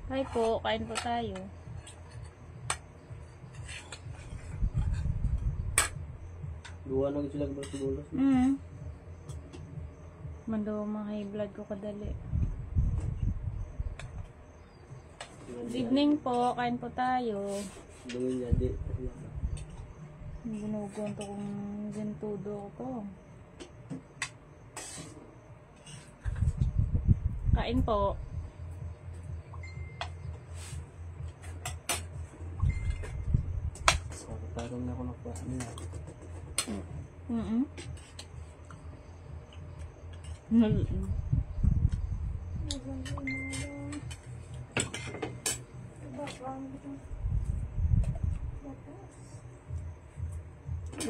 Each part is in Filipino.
Hi po, kain po tayo. Duwa na sila ng sibulos. Mando mga high blood ko kadali. Good evening po, kain po tayo. Dungin niya, di. Ginugon to kung gintudo ko to. Kain po. So, parang na ako nakuha nila.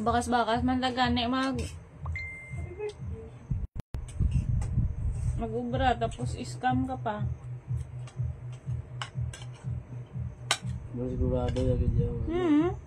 Bakas-bakas man lagani mag-ubra tapos scam ka pa. Mga sigurado yung ganyan.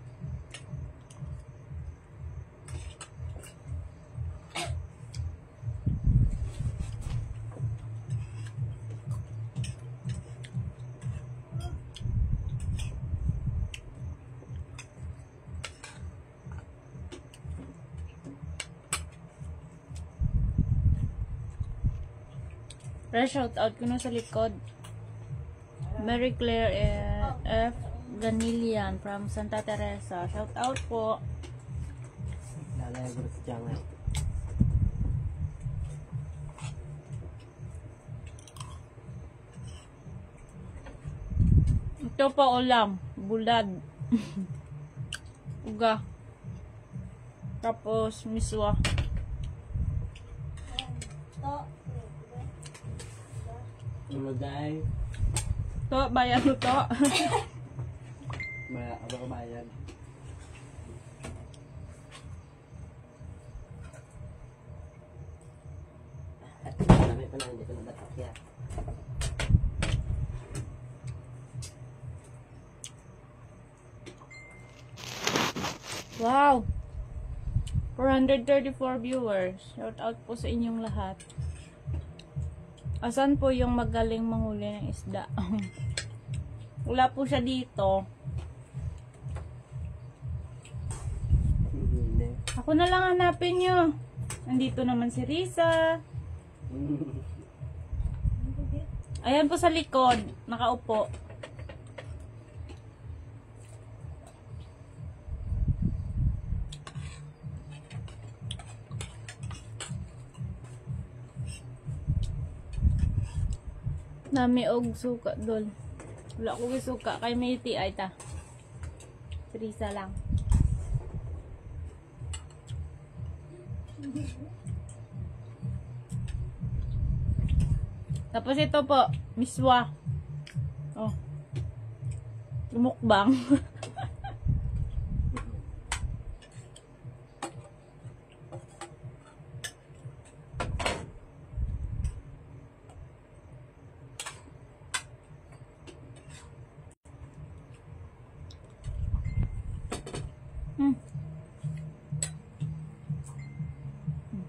Shout out ko na sa likod. Mary Claire F. Ganilian from Santa Teresa. Shout out po. Lalaya ko sa tiyan ngayon. Ito pa ulam. Bulad. Uga. Tapos miswa. Ulagay. To, bayan mo to. Maya, aba kabayan. At marami pa lang, hindi ko nabatak yan. Wow! 434 viewers. Shout out po sa inyong lahat. Asan po yung magaling manghuli ng isda? Wala po siya dito. Ako na lang hanapin nyo. Nandito naman si Risa. Ayan po sa likod. Nakaupo. Nami og suka dol. Wala ko suka kay may TI ta. Teresa lang. Tapos ito po, miswa. Oh. Lumukbang.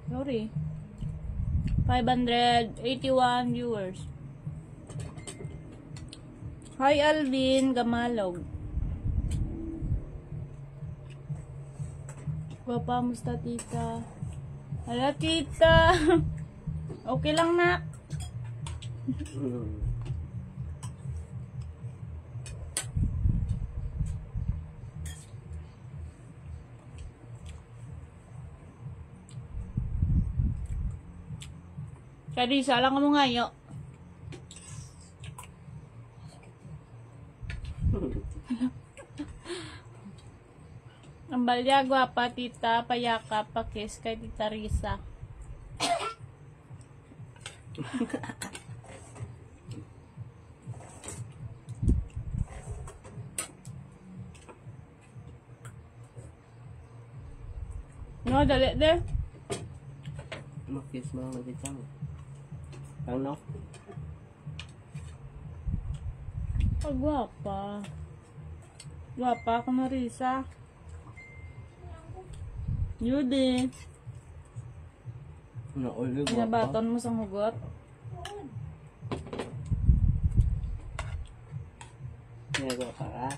Sorry. 581 viewers. Hi Alvin Gamalog. Gwapa, musta tita? Hala tita. Okay lang na. Karisa lang mo ngayo. Ang balya, gwapa, tita, payaka, pakis kay tita Risa. No, dali de. Makis mo lang nagkitsang. Kang no? Oh, gwapa. Gwapa ako na Risa. Judy. Nauli ko. Binabaton mo sa hugot. Ginagawa ka ka?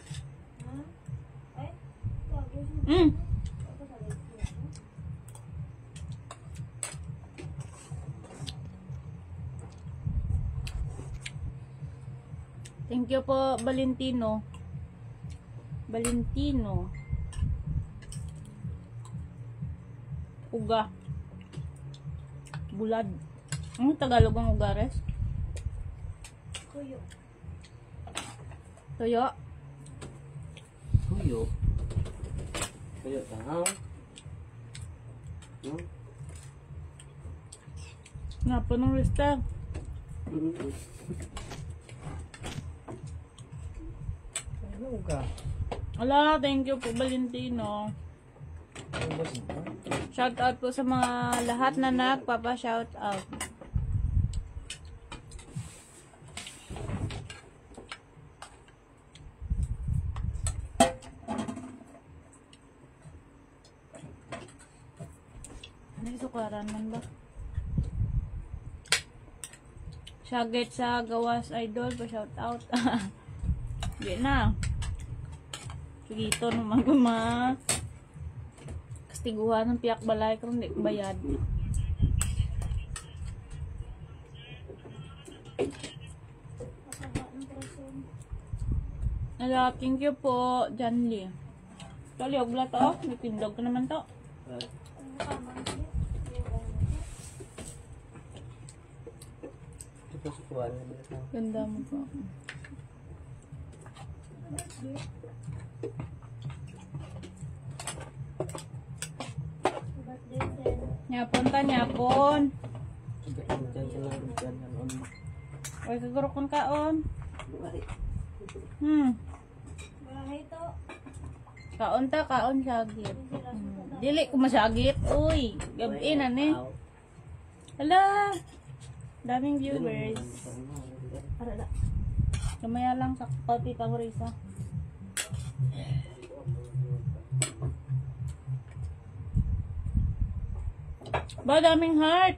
Mm. Thank you po, Valentino. Valentino. Uga. Bulad. Ano Tagalog ang ugares? Kuyo. Toyo. Tuyo. Tuyo tao. No? Napa ng lista. Ano ka? Ala, thank you po, Valentino. Shout out po sa mga lahat na nagpapa-shout out. Ano sukaran man ba? Shagget sa Gawas Idol pa shout out. Di na. Sige ito naman kuma. Kastiguhan ng piyak balay kung hindi bayad. Ala, thank you po, Janly. Kali, ogla to. May pindog ka naman to. Ito sa kuwan. Ganda mo po. Nyapon ta, nyapon. Oy, kagurukon kaon. Bahay to. Kaon ta, kaon sagit. Dili ko masagit. Uy, gabi na ni. Hala. Daming viewers. Arala. Kamaya lang sa pati kang Risa. Ba, daming heart.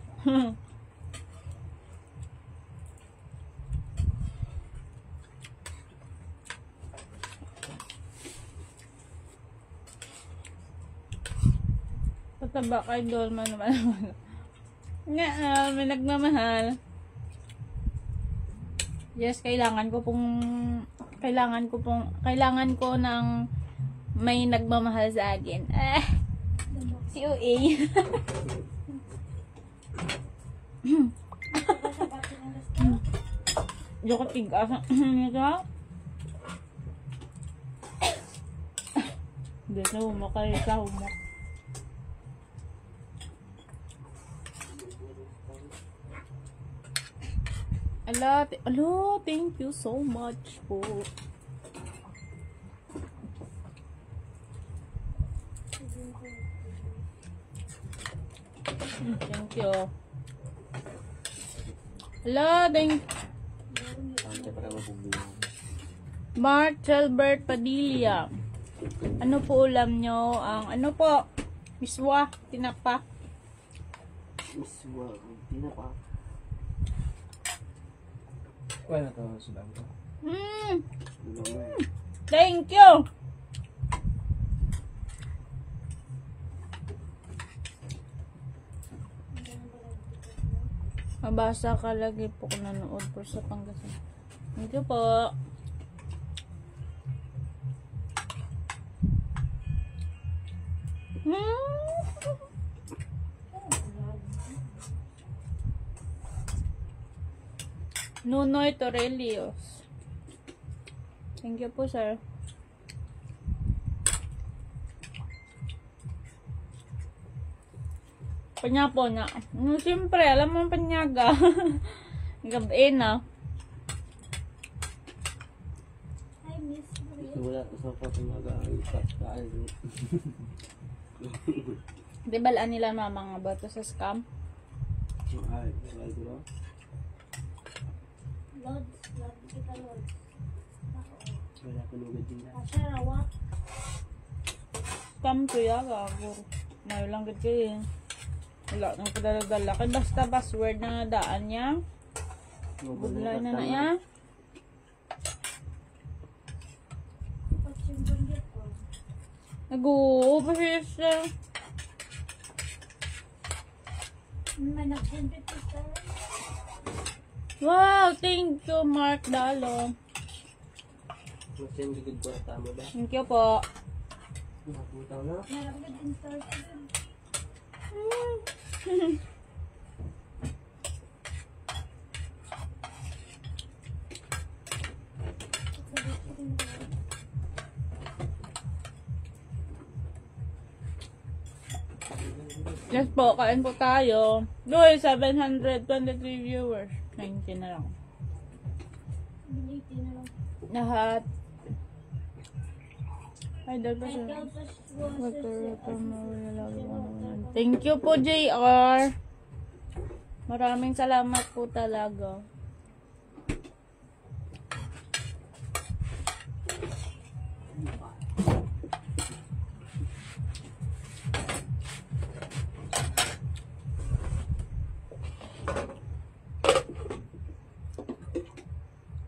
Pataba kay Dolman naman. Nga, may nagmamahal. Yes, kailangan ko ng may nagmamahal sa akin. Si OA. Joko tigas. Ito. Dito mo kayo sa humok. Hello, thank you so much po. Thank you. Hello, thank Mark Albert Padilla. Ano po ulam nyo? Ang ano po? Miswa, tinapa. Miswa, tinapa. Wala to sudan ko. Thank you. Mabasa ka lagi po kung nanood po sa Pangasinan. Thank you po. Nunoy Torelios. Thank you po, sir. Panyapo na. Siyempre, alam mo ang panyaga. Gabi na. Hi, Miss Maria. Wala ko sa patumaga. Di balaan nila mama nga ba ito sa scam? Ay, dito. Lods. Lods kita, Lods. Wala ko lugad din na. Asya, rawak. Scam to ya, gago. Mayo lang gid kayo. Wala nang padala-dala. Kaya basta password na daan niya. Bugla na na ya. Nag-uubos siya. May nag-send sir. Wow, thank you, Mark Dalo. Masyan gigid ko tama ba? Thank you po. Nakakutaw na. Meron ka din sir. Yes po, kain po tayo. Doy, 723 viewers. 90 na lang. Biniti na lang. Lahat. Ay, dagdag Ay, siya. tapos water Thank you po, JR. Maraming salamat po talaga.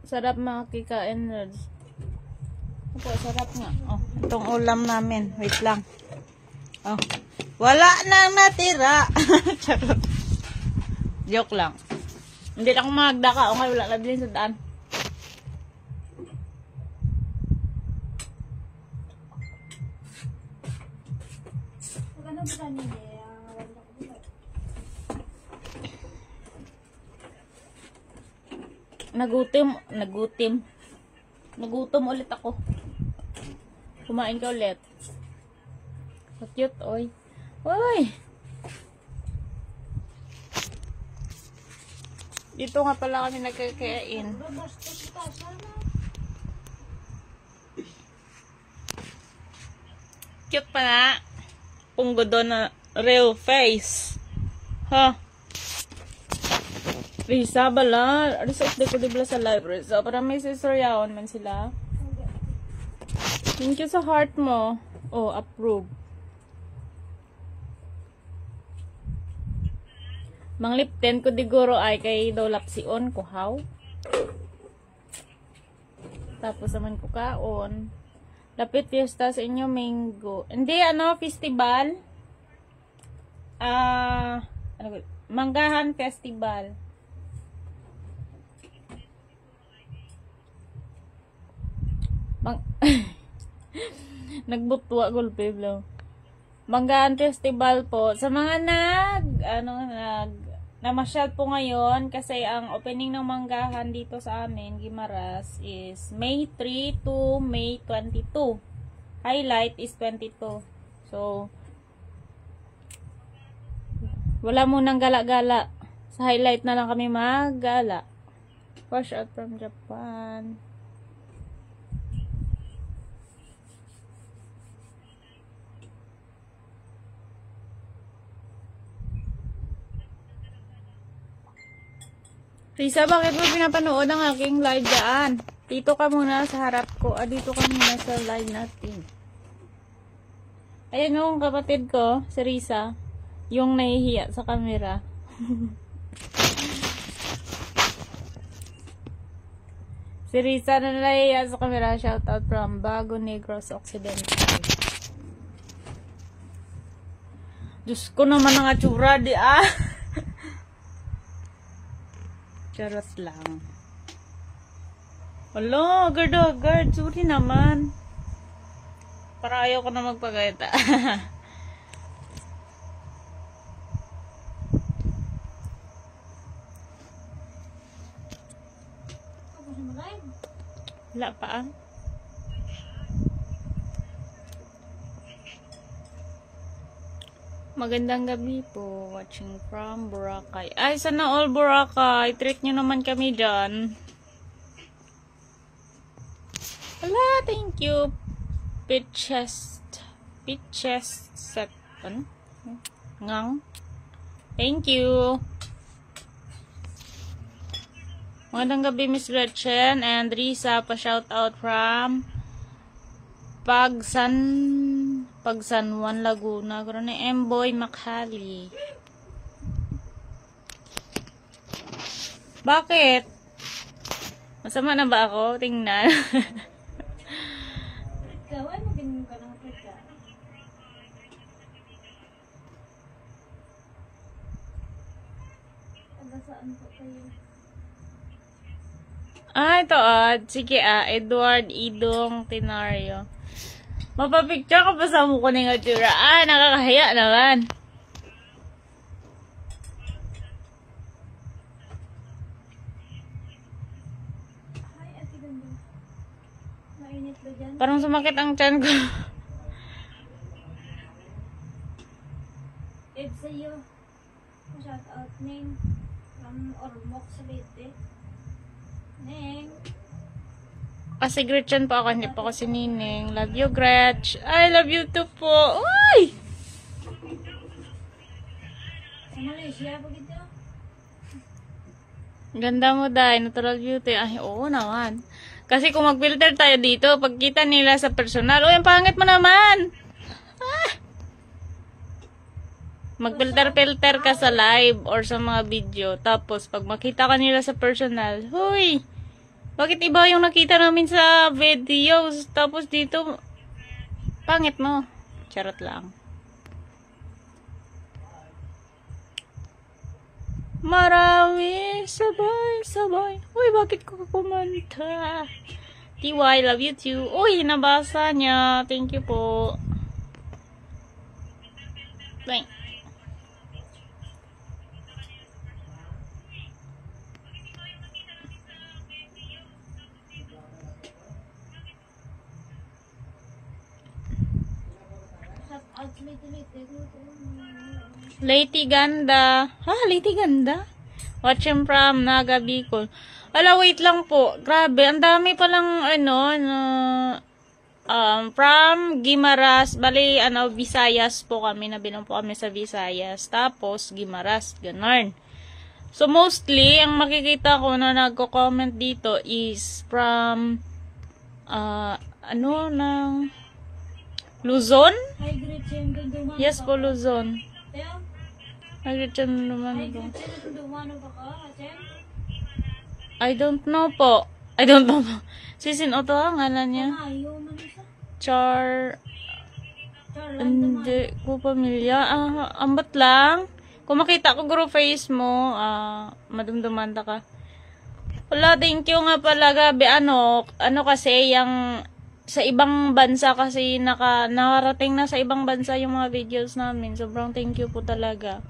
Sarap makikain, Lods. Opo, sarap nga. Oh, itong ulam namin. Wait lang. Oh. Wala nang natira. Charot. Joke lang. Hindi na ako magdaka. Okay, wala na din sa daan. Pag ano ba kanina eh, wala ko ba? Nagutom ulit ako. Kumain ka ulit. So cute, oy. Oy! Dito nga pala kami nagkakain. Babastos ka sana. Cute pa na. Punggo doon na real face. Ha? Risa bala. Risa update ko dibla sa library. So, para may sisoryawan man sila. Thank you sa heart mo. Oh, approve. Mang lipten ko diguro ay kay daw lapsion ko how. Tapos naman ko kaon. Lapit fiesta sa inyo mango. Hindi ano festival. Ano ba? Manggahan festival. Nagbutwa gulpe blo. Manggahan festival po sa mga namasyal po ngayon kasi ang opening ng manggahan dito sa amin Gimaras is May 3 to May 22. Highlight is 22. So wala munang gala-gala. Sa highlight na lang kami maggala. Wash out from Japan. Risa, bakit mo pinapanood ang aking live daan? Dito ka muna sa harap ko. Dito ka muna sa live natin. Ayan yung kapatid ko, si Risa. Yung nahihiya sa camera. Si Risa na nahihiya sa camera. Shout out from Bago Negros Occidental. Diyos ko naman ang atsura di Charot lang. Wala, agad. Sorry naman. Para ayaw ko na magpagayta. Wala pa Magandang gabi po. Watching from Boracay. Ay, sana all Boracay. Treat nyo naman kami dyan. Wala, thank you. Pitches set. Ano? Ngang. Thank you. Magandang gabi, Miss Gretchen and Risa. Pa-shout out from Pagsanwan, Laguna. Gano'n na Emboy Makhali. Bakit? Masama na ba ako? Tingnan. Ikaw, ay magaling ka ng pagka. Ito sige Edward Idong Tinario. Mapapicture ka pa sa mukha ng atsura. Nakakahiya naman. Ay, ate ganda. Mainit ba dyan? Parang sumakit ang tiyan ko. Eb sa'yo. Shout out, Neng. From Ormoc sa Leyte. Neng. Kasi Gretchen po ako, hindi po ako si Nining. Love you, Gretch. I love you too po. Uy! Sa Malaysia, pag ito. Ganda mo, Day. Natural beauty. Ay, oo naman. Kasi kung mag-filter tayo dito, pagkita nila sa personal, uy, ang pangit mo naman! Mag-filter-filter ka sa live or sa mga video. Tapos, pag makita ka nila sa personal, huy! Bakit iba yung nakita namin sa videos? Tapos dito, pangit mo. Charot lang. Marami, sabay. Uy, bakit ko kumanta? TY, love you too. Uy, nabasa niya. Thank you po. Bye. Shout out sa Leyte. Lady Ganda. Lady Ganda? Watching from Naga Bicol. Wait lang po. Grabe, ang dami palang from Guimaras, bali Visayas po kami, nabilang po kami sa Visayas. Tapos Guimaras, ganon. So mostly ang makikita ko na nagko-comment dito is from ng Luzon? Hi, Gretchen. Dumano Yes po, Luzon. Teo? Nag-return naman Hi, po. Gretchen. Dumano ba ka, Gretchen? I don't know po. Sisin Oto ang ngalan niya. Ayaw man isa. Char... Charlan, Hindi ko pamilya. Ambat lang. Kung makita ko group face mo, madumdumanda ka. Wala, thank you nga pala, gabi. Ano kasi, yung sa ibang bansa kasi nakarating na sa ibang bansa yung mga videos namin. Sobrang thank you po talaga.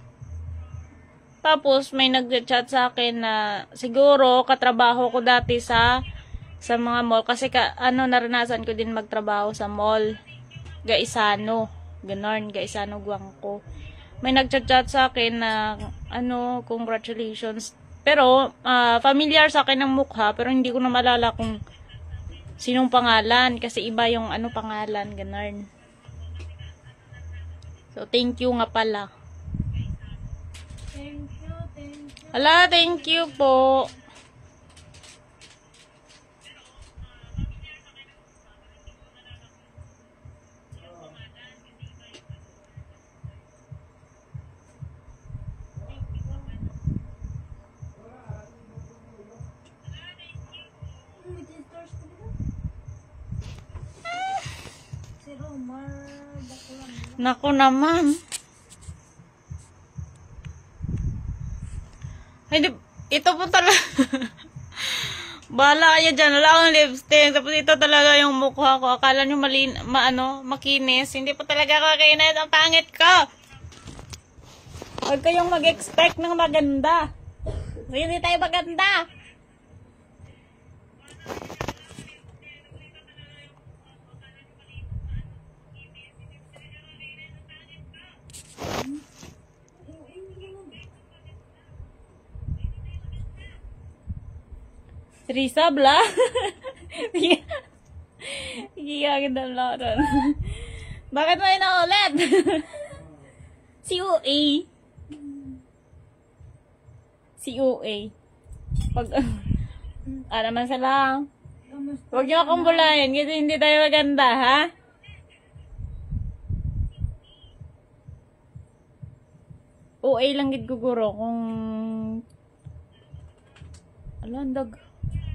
Tapos, may nag-chat sa akin na siguro katrabaho ko dati sa mga mall. Kasi naranasan ko din magtrabaho sa mall. Gaisano. Ganon, Gaisano, Guangco. May nag-chat sa akin na congratulations. Pero, familiar sa akin ang mukha, pero hindi ko na malala kung sinong pangalan. Kasi iba yung pangalan, ganon. So, thank you nga pala. Thank you. Thank you po. Si Romar Bakulan. Naku naman. Hindi, ito po talaga. Bahala kayo dyan. Wala akong lipstick. Tapos ito talaga yung mukha ko. Akala nyo makinis. Hindi po talaga kakinis. Ang pangit ko. Huwag kayong mag-expect ng maganda. Hindi tayo maganda. Teresa bla. Gigagin na lang ron. Bakit mo inaulit? Si UA. Si UA. Pag naman sila. Huwag niyo akong bulayin kasi hindi tayo maganda, ha? UA lang gid guguro kung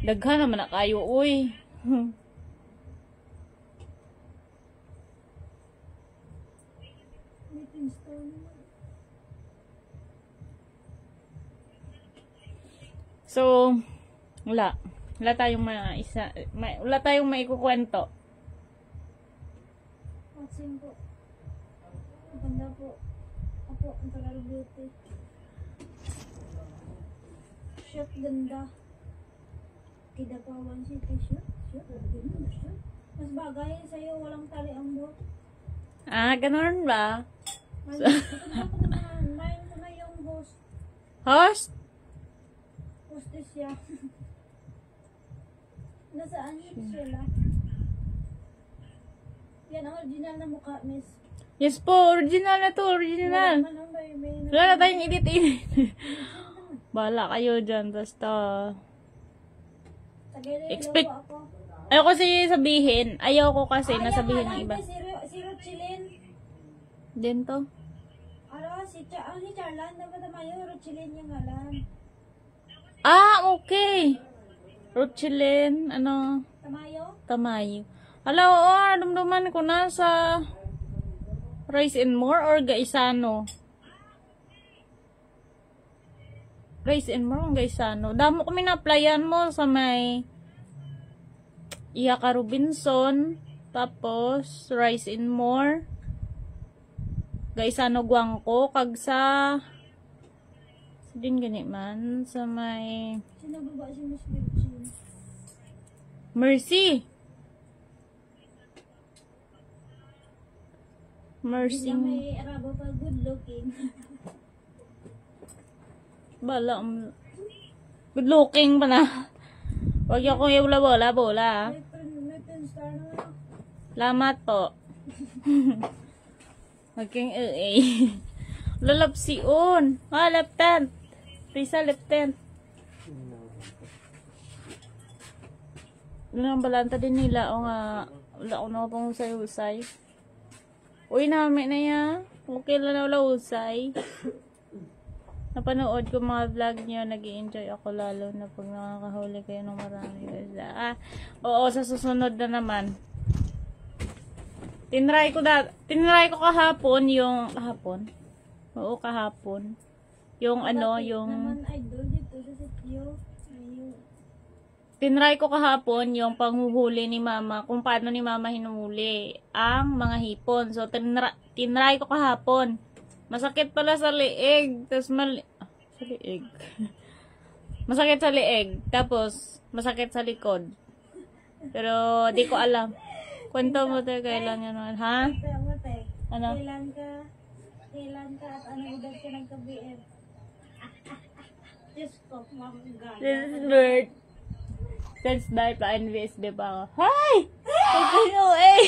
daghan naman na kayo, uy. So, wala. Wala tayong wala tayong maikukwento. Watching po. Maganda po. Ako, ang tagal beauty. Shoot, ganda. Kidapawan City, shoot. Shoot, ganda, shoot. Mas bagay sa'yo, walang tali ang buhok. Ah, ganun ba? Main ko na yung host. Host? Hostess siya. Nasaan yun sila? Yan ang original na mukha, miss. Yes po, original na to, original. Wala naman, may Wala na tayong edit-edit. Bahala kayo dyan, basta. Expect- ako. Ayaw ko kasi sabihin. Ayaw ko kasi nasabihin ng iba. Si Rochilin. Din to. Ano, si Charlan. Dapat mayo, Rochilin yung ngalan. Ah, okay. Rochilin, ano, Tamayo? Tamayo. Hala, oo, dumduman ko na sa Rice and More or Gaisano. Rice and More or Gaisano. Damo kami na-applyan mo sa may Iyaka Robinson. Tapos, Rice and More. Gaisano Guangko. Kag sa din gani man. Sa may Sino ba si Miss Virgin? Mercy. Bigla Mercy. may Arabo pa good looking. Bala. Good looking pa na. Huwag yung kung yung bola. May pin star na. Salamat po. Magking AA. Lalapsiun. Ah, Lieutenant. Risa, Lieutenant. Wala ang balanta din nila. O nga, wala ko na pang usay-usay. Uy, namin na yan. Okay lang na wala usay. Napanood ko mga vlog niyo, nag-i-enjoy ako lalo na pag nakakahuli kayo ng marami. Oo, sa susunod na naman. Tinry ko kahapon yung Oo, kahapon. Yung yung Naman idol dito sa sityo. tinry ko kahapon yung panghuhuli ni mama, kung paano ni mama hinuhuli ang mga hipon. So, tinry ko kahapon. Masakit pala sa leeg. Tapos, sa leeg. Masakit sa leeg. Tapos, masakit sa likod. Pero, di ko alam. Kwento mo tayo kailan yan. Ha? Ano? Kailan ka at ano edad ka nagka-BF? Diyos ko, mamagana. This is bird. Since dahil pa NVSD pa ako. Hi! Ikaw eh!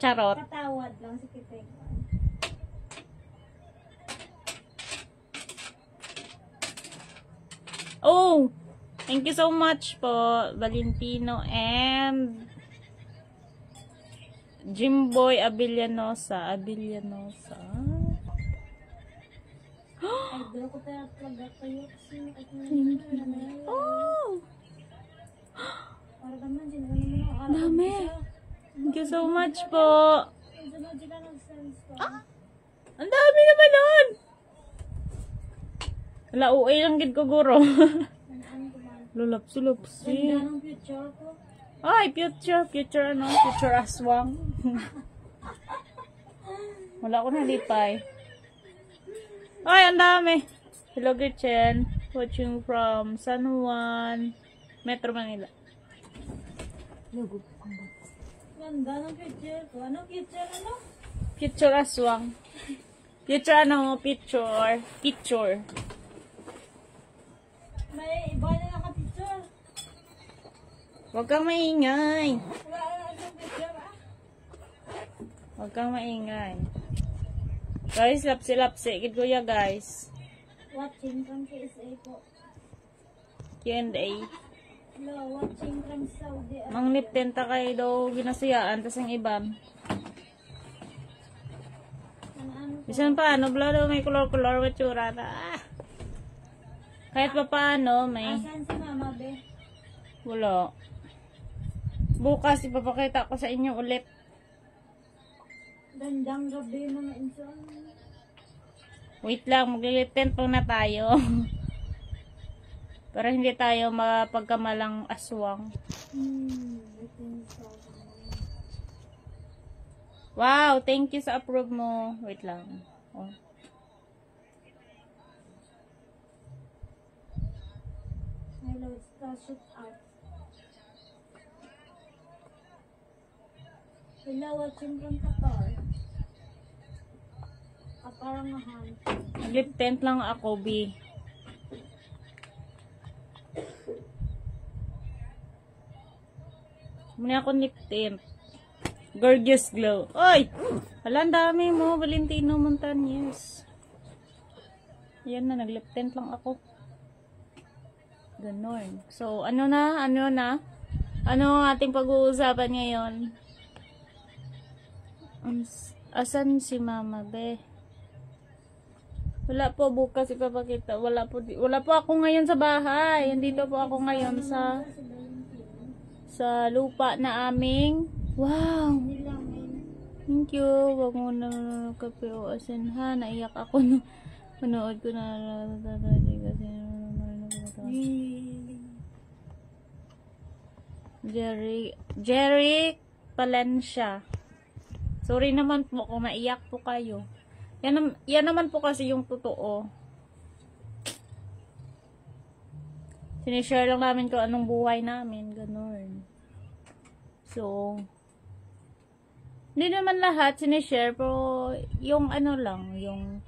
Charot. Patawad lang si Kitek. Oh! Thank you so much po, Valentino and Jimboy Abellanosa. Idol ko talaga kayo kasi Oh! para naman din naman ang araw. Dami. Thank you so much po. Sunod sila nag-sense ko. Ang dami naman nun! Wala, uwi lang gid ko guro. Lulapsi. Ganda ng future ko. Ay, future aswang. Wala ko nalipay. Ay, ang dami. Hello, Gretchen. Watching from San Juan, Metro Manila. Ganda ng future ko. Ano future ano? Future aswang. Future Picture. May iba na naka-picture. Huwag kang maingay. Wala na picture ah. Huwag kang maingay. Guys, lapsi-lapsi. Gid ko ya, guys. Watching from KSA po. Q&A. Hello, watching from Saudi Arabia. Mang niptenta kayo daw ginasiyaan. Tas ang iban. Ano po? Bisan pa, ano, bla daw may color-color matsura na. Kahit pa paano, may... Asan si Mama, be? Wala. Bukas, ipapakita ko sa inyo ulit. Gandang gabi mga insan. Wait lang, maglilitent po na tayo. Para hindi tayo mapagkamalang aswang. Ito yung sa Wow, thank you sa approve mo. Wait lang. Oh. hello, it's the shoot out. Hello, watching from Qatar. Kaparangahan. Lip tint lang ako, B. Muna ako lip tint. Gorgeous glow. Oy! Hala, ang dami mo. Valentino Montañez. Yan na, nag-lip tint lang ako. Ganon. So, ano na? Ano ang ating pag-uusapan ngayon? Asan si Mama, be? Wala po, bukas ipapakita. Wala po ako ngayon sa bahay. Andito po ako ngayon sa lupa na aming. Wow! Thank you. Wag mo na kape o asin ha. Naiyak ako no. Panood ko na kasi Jerry Palencia. Sorry naman po kung naiyak po kayo. Yan naman po kasi yung totoo. Sinishare lang namin kung anong buhay namin. Ganun. So, hindi naman lahat sinishare, pero yung ano lang, yung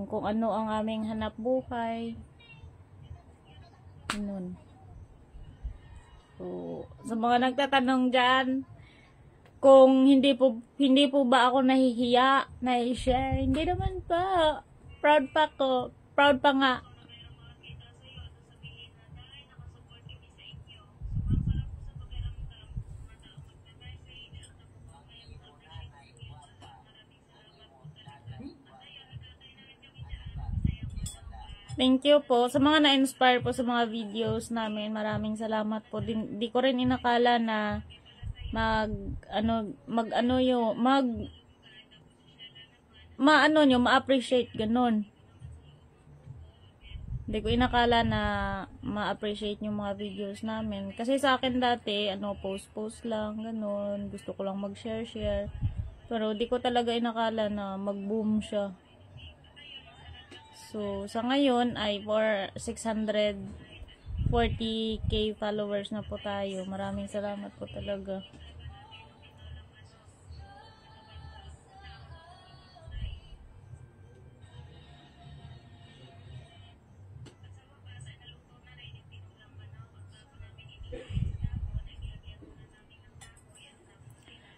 kung ano ang aming hanap buhay. Ganun. So, sa mga nagtatanong dyan, kung hindi po ba ako nahihiya, na-share, hindi naman pa. Proud pa ko. Proud pa nga. Thank you po. Sa mga na-inspire po sa mga videos namin, maraming salamat po. Di ko rin inakala na ma-appreciate ganun. Hindi ko inakala na ma-appreciate yung mga videos namin. Kasi sa akin dati, post lang, ganun. Gusto ko lang mag-share. Pero di ko talaga inakala na mag-boom siya. So, sa ngayon ay for 640k followers na po tayo. Maraming salamat po talaga.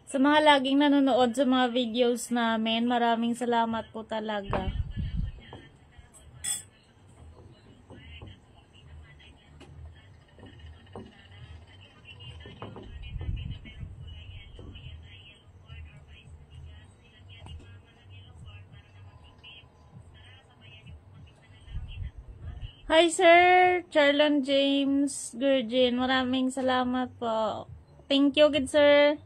Sa mga laging nanonood sa mga videos namin, maraming salamat po talaga. Hi Sir Charlon James Gurgin, maraming salamat po. Thank you, good sir.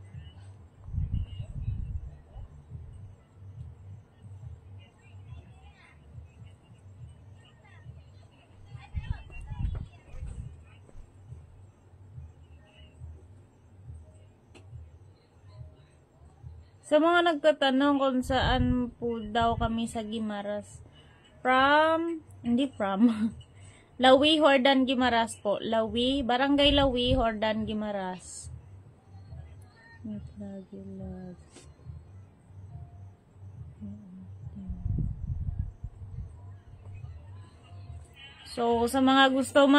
Sa mga nagtatanong kung saan po daw kami sa Guimaras, hindi from Lawi, Hordan, Guimaras po. Lawi, Barangay Lawi, Hordan, Guimaras. So, sa mga gusto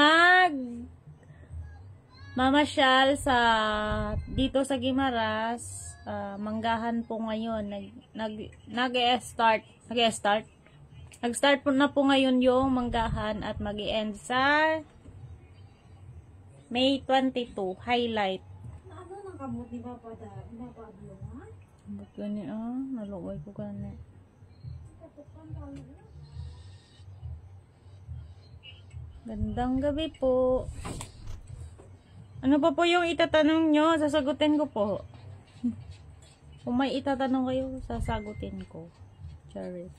mamasyal dito sa Guimaras, manggahan po ngayon. Nag-start po na po ngayon yung manggahan at mag-i-end sa May 22, highlight. Ano nang kamot ni Papa Pablo, ha? Ba't gani naluway ko gani. Gandang gabi po. Ano pa po yung itatanong nyo? Sasagutin ko po. Kung may itatanong kayo, sasagutin ko. Charot.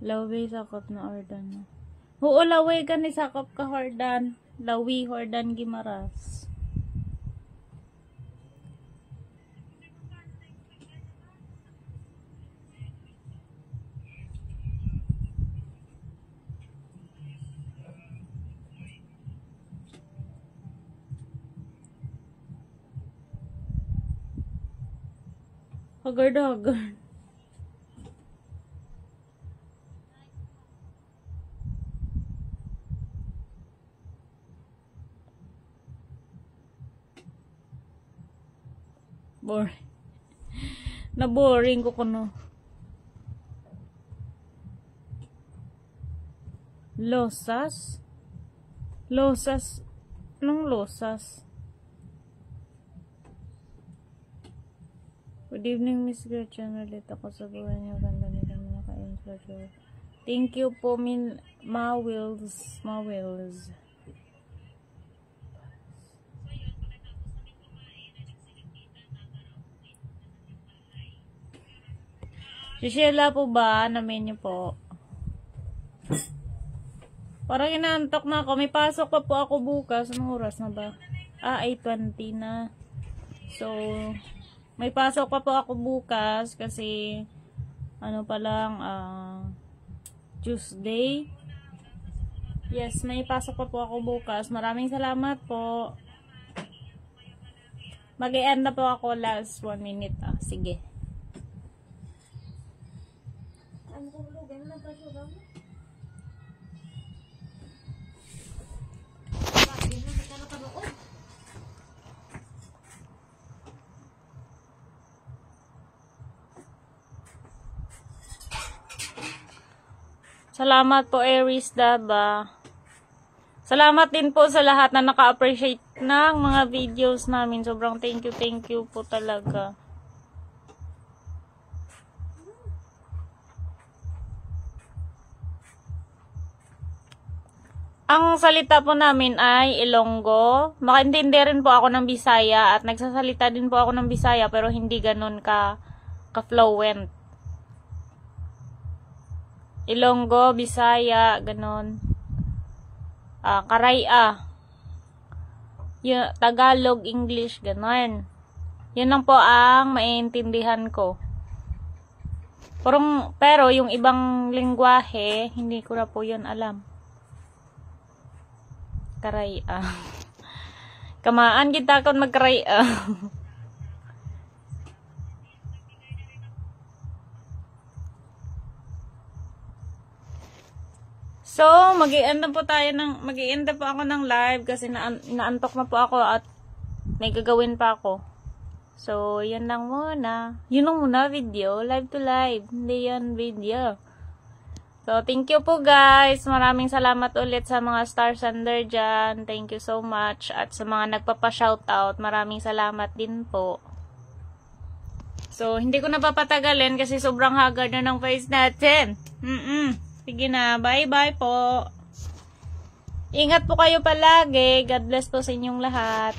Laway sakop na ordan na. Oo, laway ka ni sakop ka hordan. Lawi hordan gimaras. Hagar-dagar. Boring. Na-boring ko kuno. Losas? Losas? Anong losas? Good evening, Miss Gretchen. Ulit ako sa buhay niyo. Ganda nila mga ka-influencer. Thank you po, Mawils. Si Sheila po ba? Namin niyo po. Parang inaantok na ako. May pasok pa po ako bukas. Anong oras na ba? 8:20 na. So, may pasok pa po ako bukas kasi ano pa lang, Tuesday. Yes, may pasok pa po ako bukas. Maraming salamat po. Mag-i-end na po ako last 1 minute. Sige. Ang hulog, ano na pasugang mo? Bakit na kita nakanood? Salamat po, Aries Daba. Salamat din po sa lahat na naka-appreciate ng mga videos namin. Sobrang thank you po talaga. Ang salita po namin ay Ilonggo. Makaintindi rin po ako ng Bisaya at nagsasalita din po ako ng Bisaya pero hindi ganun ka-fluent. Ilonggo, Bisaya, ganun. Karaya. Tagalog, English, ganun. Yun lang po ang maiintindihan ko. Pero yung ibang lingwahe, hindi ko na po yun alam. Karaya. Kamaan kita kon magkaraya. So, mag-i-end na po ako ng live kasi naantok na po ako at may gagawin pa ako. So, yun lang muna. Yun lang muna video. Live to live. Hindi yan video. So, thank you po guys. Maraming salamat ulit sa mga star sender dyan. Thank you so much. At sa mga nagpapa-shoutout, maraming salamat din po. So, hindi ko na papatagalin kasi sobrang haggard na ng face natin. Sige na. Bye-bye po. Ingat po kayo palagi. God bless po sa inyong lahat.